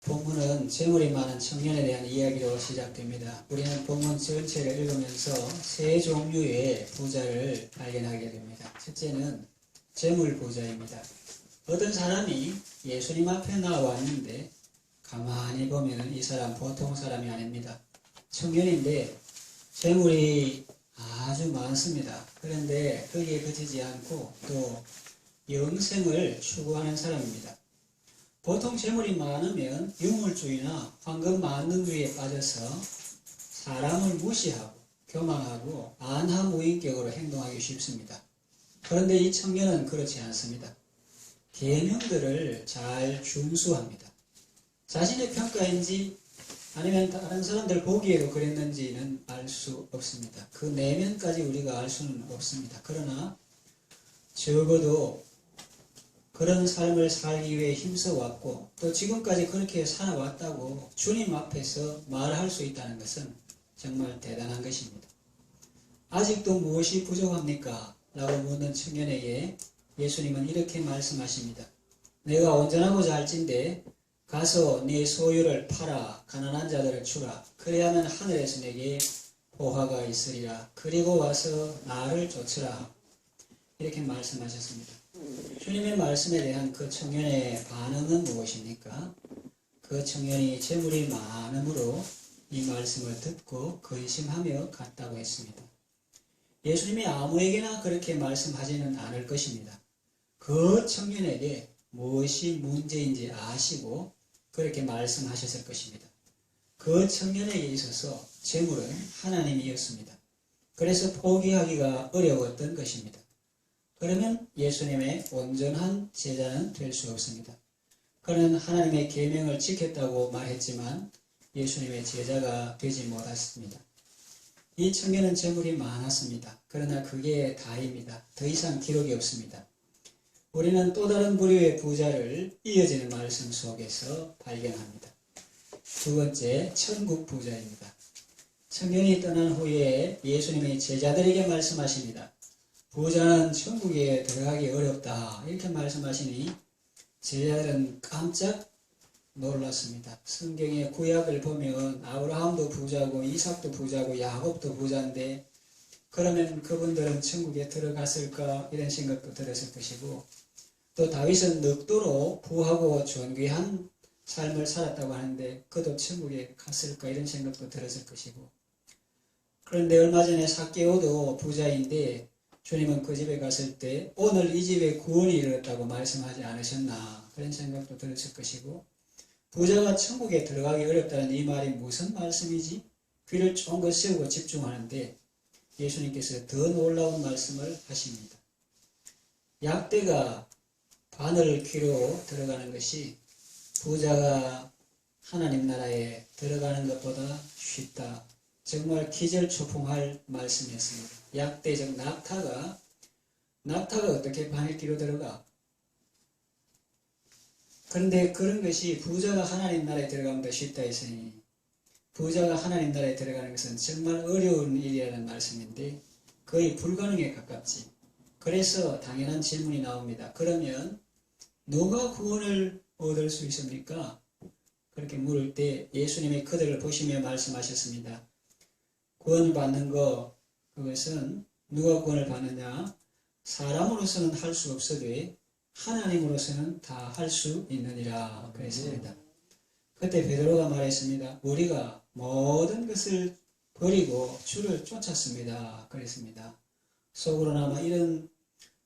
본문은 재물이 많은 청년에 대한 이야기로 시작됩니다. 우리는 본문 전체를 읽으면서 세 종류의 부자를 발견하게 됩니다. 첫째는 재물 부자입니다. 어떤 사람이 예수님 앞에 나왔는데 가만히 보면 이 사람 보통 사람이 아닙니다. 청년인데 재물이 아주 많습니다. 그런데 거기에 그치지 않고 또 영생을 추구하는 사람입니다. 보통 재물이 많으면 유물주의나 황금 만능주의에 빠져서 사람을 무시하고 교만하고 안하무인격으로 행동하기 쉽습니다. 그런데 이 청년은 그렇지 않습니다. 계명들을 잘 준수합니다. 자신의 평가인지 아니면 다른 사람들 보기에도 그랬는지는 알 수 없습니다. 그 내면까지 우리가 알 수는 없습니다. 그러나 적어도 그런 삶을 살기 위해 힘써왔고 또 지금까지 그렇게 살아왔다고 주님 앞에서 말할 수 있다는 것은 정말 대단한 것입니다. 아직도 무엇이 부족합니까? 라고 묻는 청년에게 예수님은 이렇게 말씀하십니다. 내가 온전하고자 할진대 가서 네 소유를 팔아 가난한 자들을 주라. 그래야만 하늘에서 내게 보화가 있으리라. 그리고 와서 나를 좇으라. 이렇게 말씀하셨습니다. 주님의 말씀에 대한 그 청년의 반응은 무엇입니까? 그 청년이 재물이 많음으로 이 말씀을 듣고 근심하며 갔다고 했습니다. 예수님이 아무에게나 그렇게 말씀하지는 않을 것입니다. 그 청년에게 무엇이 문제인지 아시고 그렇게 말씀하셨을 것입니다. 그 청년에게 있어서 재물은 하나님이었습니다. 그래서 포기하기가 어려웠던 것입니다. 그러면 예수님의 온전한 제자는 될 수 없습니다. 그는 하나님의 계명을 지켰다고 말했지만 예수님의 제자가 되지 못했습니다. 이 청년은 재물이 많았습니다. 그러나 그게 다입니다. 더 이상 기록이 없습니다. 우리는 또 다른 부류의 부자를 이어지는 말씀 속에서 발견합니다. 두 번째, 천국 부자입니다. 청년이 떠난 후에 예수님이 제자들에게 말씀하십니다. 부자는 천국에 들어가기 어렵다. 이렇게 말씀하시니 제자들은 깜짝 놀랐습니다. 성경의 구약을 보면 아브라함도 부자고 이삭도 부자고 야곱도 부자인데 그러면 그분들은 천국에 들어갔을까 이런 생각도 들었을 것이고 또 다윗은 늑도로 부하고 존귀한 삶을 살았다고 하는데 그도 천국에 갔을까 이런 생각도 들었을 것이고 그런데 얼마 전에 삭개오도 부자인데 주님은 그 집에 갔을 때 오늘 이 집에 구원이 이르렀다고 말씀하지 않으셨나 그런 생각도 들었을 것이고 부자가 천국에 들어가기 어렵다는 이 말이 무슨 말씀이지? 귀를 쫑긋 세우고 집중하는데 예수님께서 더 놀라운 말씀을 하십니다. 약대가 바늘 귀로 들어가는 것이 부자가 하나님 나라에 들어가는 것보다 쉽다. 정말 기절초풍할 말씀이었습니다. 약대적 낙타가 어떻게 바늘귀로 들어가? 그런데 그런 것이 부자가 하나님 나라에 들어가면 더 쉽다 했으니 부자가 하나님 나라에 들어가는 것은 정말 어려운 일이라는 말씀인데 거의 불가능에 가깝지. 그래서 당연한 질문이 나옵니다. 그러면 누가 구원을 얻을 수 있습니까? 그렇게 물을 때 예수님이 그들을 보시며 말씀하셨습니다. 구원을 받는 그것은 누가 구원을 받느냐? 사람으로서는 할 수 없어도 하나님으로서는 다 할 수 있느니라 그랬습니다. 그때 베드로가 말했습니다. 우리가 모든 것을 버리고 주를 쫓았습니다. 그랬습니다. 속으로는 아마 이런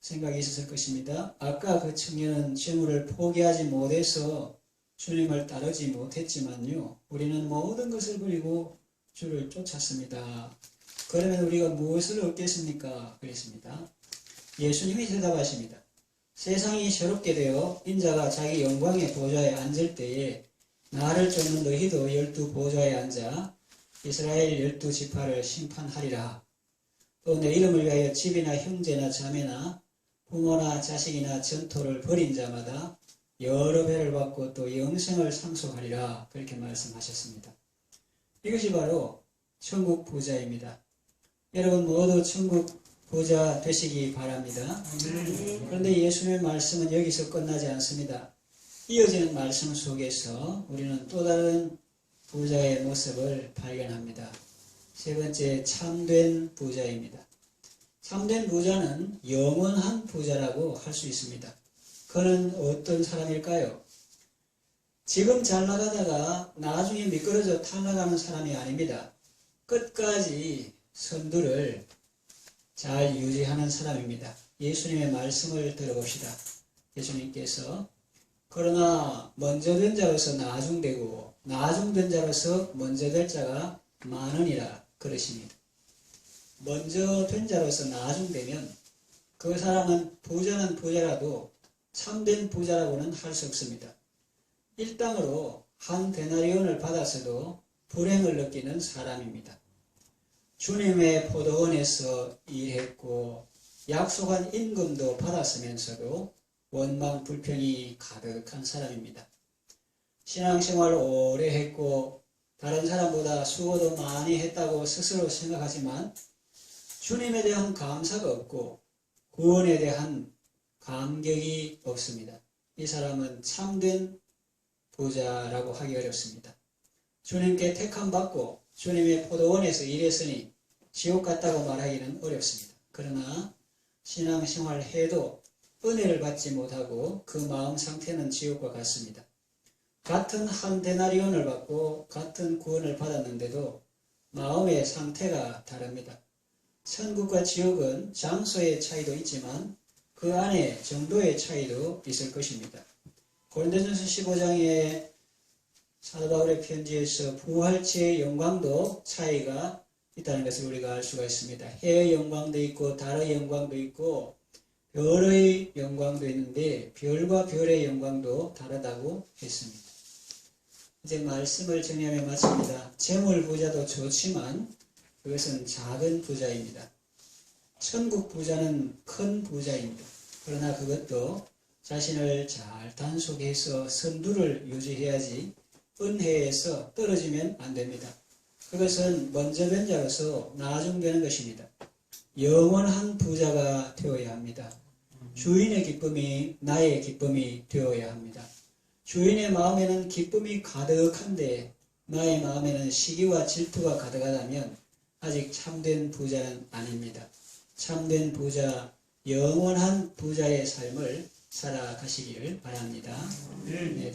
생각이 있었을 것입니다. 아까 그 청년은 재물을 포기하지 못해서 주님을 따르지 못했지만요. 우리는 모든 것을 버리고 주를 쫓았습니다. 그러면 우리가 무엇을 얻겠습니까? 그랬습니다. 예수님이 대답하십니다. 세상이 새롭게 되어 인자가 자기 영광의 보좌에 앉을 때에 나를 쫓는 너희도 12 보좌에 앉아 이스라엘 12지파를 심판하리라. 또 내 이름을 위하여 집이나 형제나 자매나 부모나 자식이나 전토를 벌인 자마다 여러 배를 받고 또 영생을 상속하리라. 그렇게 말씀하셨습니다. 이것이 바로 천국 부자입니다. 여러분 모두 천국 부자 되시기 바랍니다. 그런데 예수님의 말씀은 여기서 끝나지 않습니다. 이어지는 말씀 속에서 우리는 또 다른 부자의 모습을 발견합니다. 세 번째, 참된 부자입니다. 참된 부자는 영원한 부자라고 할 수 있습니다. 그는 어떤 사람일까요? 지금 잘 나가다가 나중에 미끄러져 탈락하는 사람이 아닙니다. 끝까지 선두를 잘 유지하는 사람입니다. 예수님의 말씀을 들어봅시다. 예수님께서 그러나 먼저 된 자로서 나중되고 나중된 자로서 먼저 될 자가 많으니라 그러십니다. 먼저 된 자로서 나중되면 그 사람은 부자는 부자라도 참된 부자라고는 할 수 없습니다. 일당으로 한 데나리온을 받았어도 불행을 느끼는 사람입니다. 주님의 포도원에서 일했고 약속한 임금도 받았으면서도 원망 불평이 가득한 사람입니다. 신앙생활을 오래 했고 다른 사람보다 수고도 많이 했다고 스스로 생각하지만 주님에 대한 감사가 없고 구원에 대한 감격이 없습니다. 이 사람은 참된 부자라고 하기 어렵습니다. 주님께 택함받고 주님의 포도원에서 일했으니 지옥 같다고 말하기는 어렵습니다. 그러나 신앙생활을 해도 은혜를 받지 못하고 그 마음 상태는 지옥과 같습니다. 같은 한 데나리온을 받고 같은 구원을 받았는데도 마음의 상태가 다릅니다. 천국과 지옥은 장소의 차이도 있지만 그 안에 정도의 차이도 있을 것입니다. 고린도전서 15장에 사도 바울의 편지에서 부활체의 영광도 차이가 있다는 것을 우리가 알 수가 있습니다. 해의 영광도 있고 달의 영광도 있고 별의 영광도 있는데 별과 별의 영광도 다르다고 했습니다. 이제 말씀을 정리하며 마칩니다. 재물 부자도 좋지만 그것은 작은 부자입니다. 천국 부자는 큰 부자입니다. 그러나 그것도 자신을 잘 단속해서 선두를 유지해야지 은혜에서 떨어지면 안 됩니다. 그것은 먼저 된 자로서 나중되는 것입니다. 영원한 부자가 되어야 합니다. 주인의 기쁨이 나의 기쁨이 되어야 합니다. 주인의 마음에는 기쁨이 가득한데 나의 마음에는 시기와 질투가 가득하다면 아직 참된 부자는 아닙니다. 참된 부자, 영원한 부자의 삶을 살아가시기를 바랍니다. 네.